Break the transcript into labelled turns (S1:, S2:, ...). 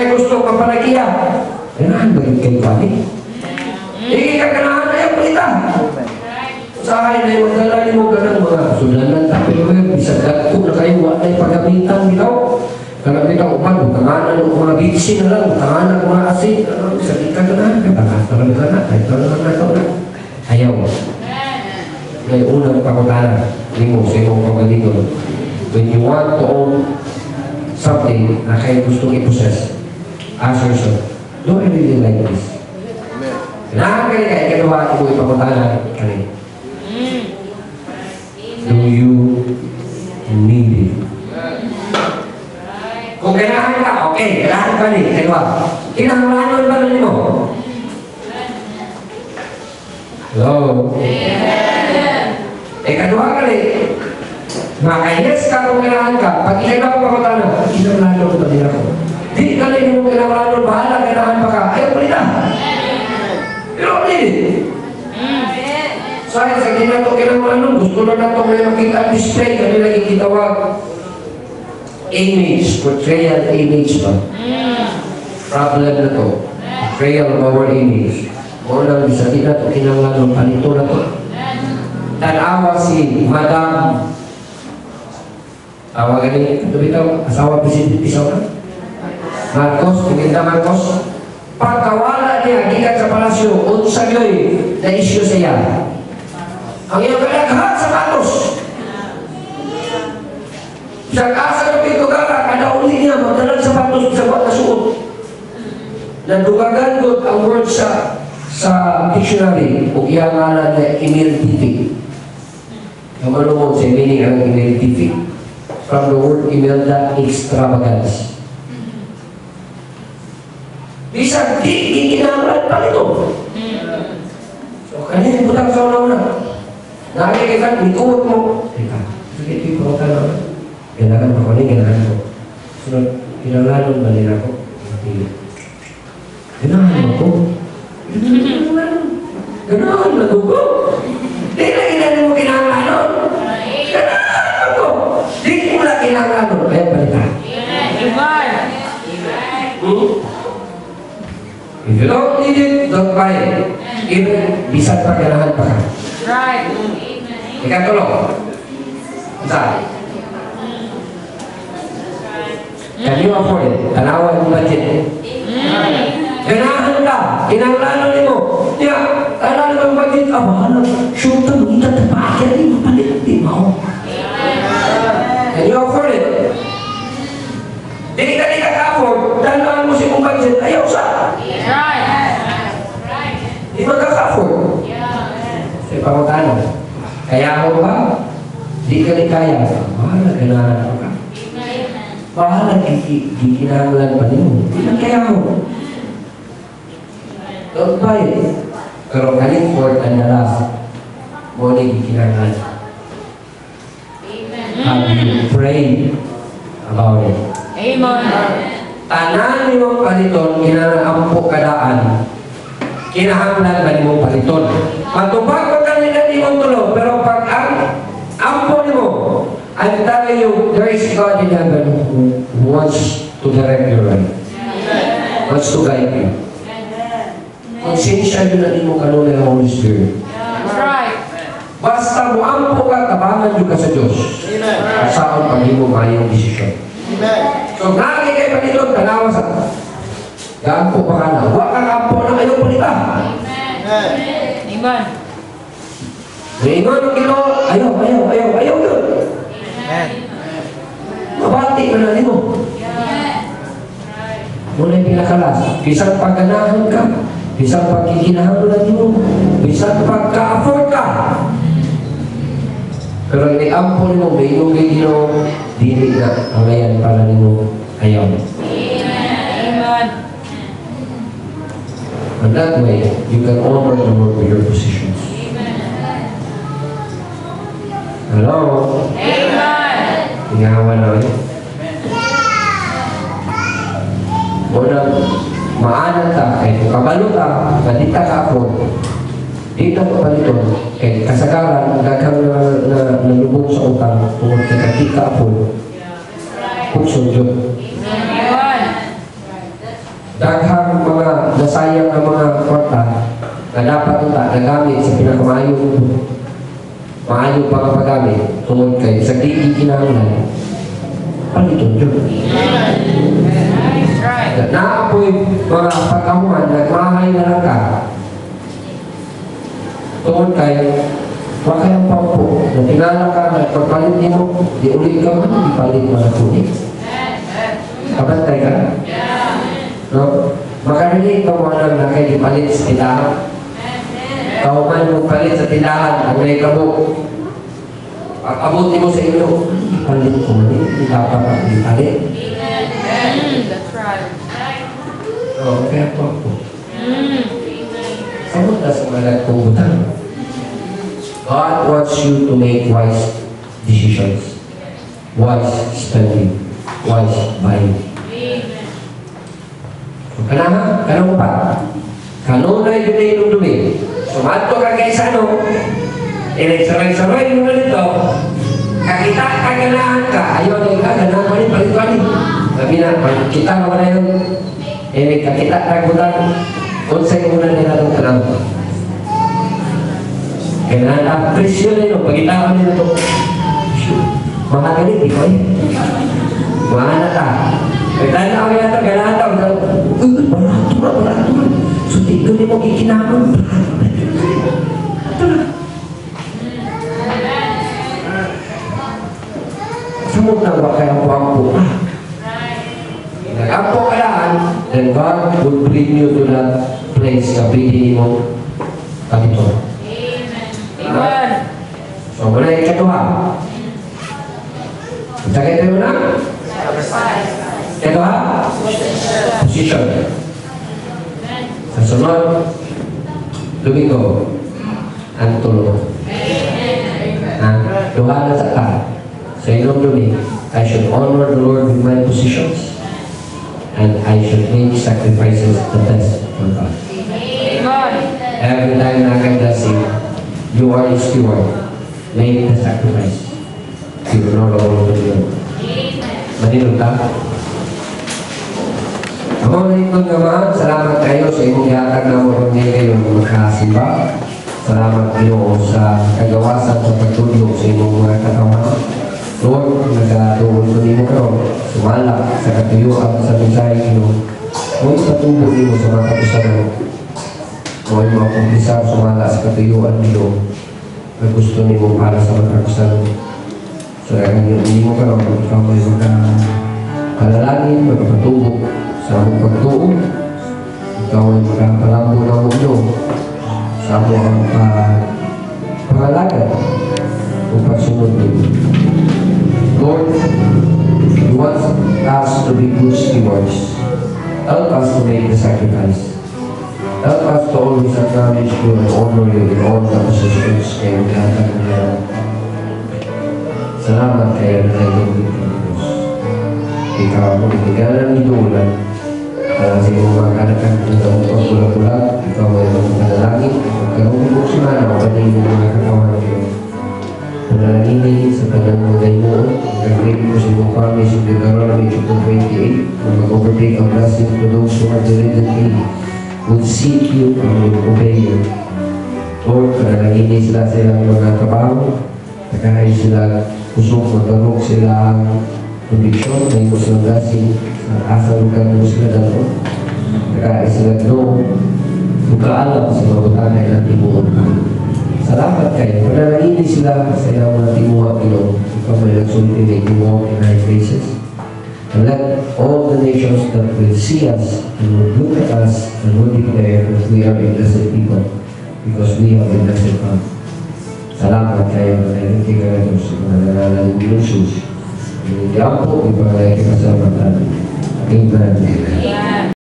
S1: may gusto ka palagiya. Ganahan ba yung kayo kami? Hindi ka ganahan na yung palita. Sa akin ay madalali mo ganang mga sulanan tapi mo bisa ko na kayo wala yung pagamitan bitaw. Karena bitaw upan, tanganan ng mga bitsin na lang, tanganan ng mga asin, sa di ka ganahan, tanganan ka na, kahit tanganan na ito na. Ayaw mo. Ngayon unang pakutana, hindi mo sa imong pagaligon. When you want to own something na kayo gustong i-possess, ask yourself, do I really like this? Kailangan kayo kaya ginawa mo ipakutana kanina. Do you need it? Kung kailangan ka, okay, kailangan ka rin, kaya kinahanglanon ba na mo? Hello? Kadua ka rin, makayes ka kung kailangan ka, pag ikailangan pa ko tayo, kinahanglanon ba nila ko? Di ka rin kung kinahanglanon, bahala, kailangan pa ka, ayaw pa rin na. You don't need it. Saya sa ginato kinahanglanon, gusto na nato may makita display, kanila ikitawag image, portrayal image ba? Problem na to. Portrayal of our image. Muna bisa kita to kinahanglanon, palito na to. Tanawa si Madam tawagan ni ito bitaw, asawa Presidente Isaw na Marcos, Piminta Marcos. Pagkawala niya, gikan sa palasyo, unsa yo'y na-issue siya. Ang iyong kalaghan sa patos. Sa kasa ng pitugara, kada uli niya, magdalag sa patos sa buwan na suot. Nandugagan doon ang word sa dictionary, o iyang ngalan na imeltific. Ang ano mo sa meaning ang imeltific? From the word imelda, extravagance. Bisa di kinahanglan pa ito. So, kanina butang sa una-una. Nakikita, ikuot mo. Teka, sige, ito ka na. Kailangan pa ko na, kailangan ko. Sunod, kinahanglan ba nila ko? Kailangan mo ko? Ganahan na ko. Di na kailangan mo kinahanglan. Ganahan ko. Di mo na kinahanglan. Kaya balita. If you don't need it, don't buy it. Even bisa pagkanahan pa ka.
S2: Right.
S1: Ikatulong. Saan? Can you afford it? Tanawan yung budget. Ganahan ka. Kinanglanon mo. Tanawan yung budget. Bahala. Shoot ka. Magita na pa. Kaya di mapalit. Di mo. Can you afford it? Di ka ka-afford. Tanawan mo si mong budget. Ayaw sa. Di magkaka-afford. Sa ipangutano. Kaya mo ba? Di ka kaya. Bahala, ganahan ka. Bahala, gikinahanglan pa din mo. Di ka kaya mo. Don't buy it. Pero kaling for and the last, mo na gikinahanglan. Have you prayed about it?
S2: Amen.
S1: Tanan mo paliton, kinaampok kadaan. Kinahanglan ba mo paliton? Matupag ko kanila di mong tulog, pero pag ampo mo, I'm telling you, there is God in heaven who wants to direct your life. Wants to guide you. Konsensya yun na di mo kanunay ang Holy Spirit.
S2: That's right.
S1: Basta mo ampo ka, tabangan yun ka sa Diyos. Saan pag mo mayong desisyon. So, naging kayo paliton, tanawa sa gampo pa ka na. Huwag kang ampo na ayaw palita.
S2: Amen.
S1: Ringon ang Ginoo, ayaw yun. Mabati ka na mo. Muna yung pinakalas. Bisang pagganahan ka, bisang pagkikinahanglan mo, bisang pagka-afford ka. Pero ini-ampo mo, may yung Ginoo, dili na ang ayan para mo ayaw.
S2: Amen.
S1: And that way, you can honor the Lord with your positions. Hello?
S2: Amen.
S1: Tingawan na rin. Unang maanan ka, kahit kung kabalo ka, madita ka ako, dito ka palito, kahit kasagaran, gagang na nalubog sa utang, kung kakita ako, puso Diyos.
S2: Amen.
S1: daghang mga nasayang ng mga kwarta na dapat ita nagamit sa pinakamayong maayong pagpagamit tungod kay sa di kinahanglan paliton yun.
S2: That's right.
S1: Naapoy mga pagkamuhan nagmahay na lang ka tungod kay makayang pampo na tinala ka na pagpalit mo di ulit ka man ipalit mo na kunin kapantay ka no? Makarelate ka mo lang na kayo ipalit sa tindahan kauman mo palit sa tindahan ang may kabuk pag-abuti mo sa inyo ipalit ko man hindi dapat ang ipalit
S2: That's right.
S1: no, kaya po ako samot na sa mga nagpungutan God wants you to make wise decisions, wise spending, wise buying. So, kanang pa, kanunay yun na yung dumi. Sumato ka kay Sano, saray-saray mo na nito, kakita ka ganahan ka, ayaw na yung ganahan mo rin, palit-palit. Sabi na, kita ka na yun, kakita ka gutan, unsay mo na nila itong kanang. Kaya na-appreciate na yun, pag-itawan nila ito. Mga galit, di ba yun? Mga nata. Kaya ako yata, ganahan tao. Barato na. So, tigil din mo kikinaman. Ito na. Samot na ba kaya ang pampo? Nag-ampo ka lang, then God will bring you to that place na bigyan mo kapito.
S2: Amen.
S1: So, muna yung katuha. Sakit tayo na? Katuha? Position. Sa sunod, lumigo. Ang tulong. Duha na sa ka. Sa inyong lumi, I should honor the Lord with my positions and I should make sacrifices the best for God.
S2: Amen.
S1: Every time na kang blessing, you are a steward. Make the sacrifice. You will no longer do it. Manilog ka? Ako na itong naman, salamat kayo sa inyong yatag na mo rin ngayon magkasimba. Salamat kayo sa kagawasan sa pagtulong sa inyong mga katawan. Lord, nagatuon ko nimo karon, sumala sa katuyuan sa mensahe nimo. Kung patubo nimo sa mga kapisanan, kung mga kumpisar sumala sa katuyuan nimo, na gusto nimo para sa mga kapisanan. So, hindi mo karon, ikaw may magkakalalanin, magpatubo sa mong pagtuo. Ikaw ay magkapalambo ng mundo sa mong pangalaga o pagsunod nimo. Lord, you want us to be good stewards. Help us to make the sacrifice. Help us to always acknowledge you and honor you in all the positions and salamat kayo na nagiging Diyos. Ikaw ang ibigyan ng inulan sa iyong mga kanakan ng pagbulag-bulag. Ikaw ay magpanalangin. Magkaroon mo simana o kanil mo mga kakawan ng Diyos. Panalanginin sa pananungay mo, nag-read mo sa iyong promise in Deuteronomy chapter 28, na mag-overtake ang blessing to those who are diligently would seek you and would obey you. Lord, panalanginin sila sa ilang mga trabaho, nagkahay sila kusong magtanong sila ang conviction na imo silang blessing sa asal ka mo sila dalo. Nagkahay sila magkaalam sa mga butanay na timuon ka. Salamat kayo. Panalanginin sila sa ilang mga timuha Pinoon. Ikaw may nagsulti na timuha in our faces. And let all the nations that will see us and will look at us and will declare that we are a blessed people because we have a blessed God. Salamat kayo na naging ka ito sa mga nalalang ng Jesus. Hindi ako, iba na ikipasalamatan. Amen.